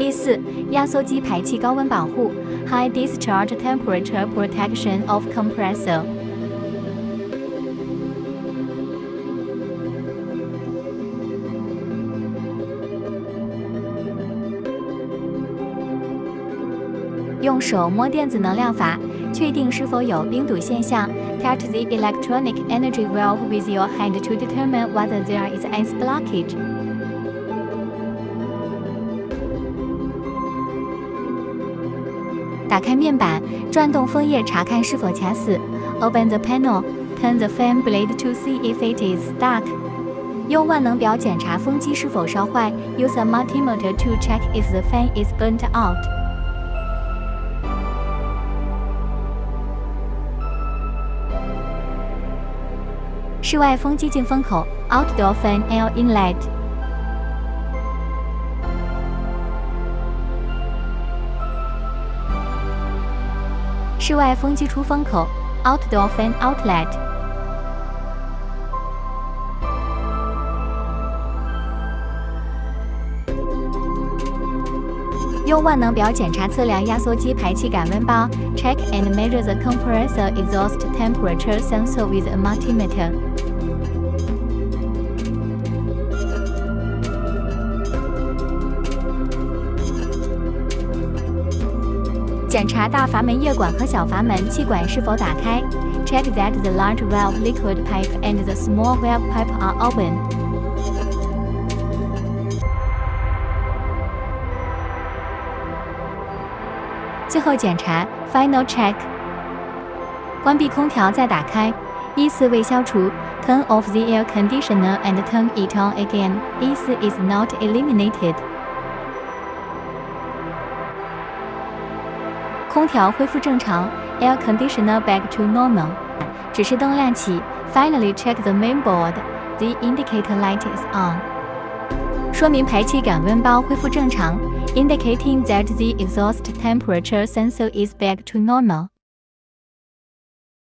第4，压缩机排气高温保护 （High Discharge Temperature Protection of Compressor）。用手摸电子能量法，确定是否有冰堵现象。Touch the electronic energy valve with your hand to determine whether there is ice blockage. 打开面板，转动枫叶查看是否卡死。Open the panel, turn the fan blade to see if it is stuck. 用万能表检查风机是否烧坏。Use a multimeter to check if the fan is burnt out. 室外风机进风口 Outdoor fan air inlet。室外风机出风口 Outdoor fan outlet。用万能表检查测量压缩机排气感温包 Check and measure the compressor exhaust temperature sensor with a multimeter. 检查大阀门液管和小阀门气管是否打开 Check that the large valve liquid pipe and the small valve pipe are open. 最后检查 Final check. 关闭空调再打开。依次未消除 Turn off the air conditioner and turn it on again. 依次 is not eliminated. 空调恢复正常 Air conditioner back to normal. 指示灯亮起 Finally check the main board. The indicator light is on. 说明排气感温包恢复正常 Indicating that the exhaust temperature sensor is back to normal.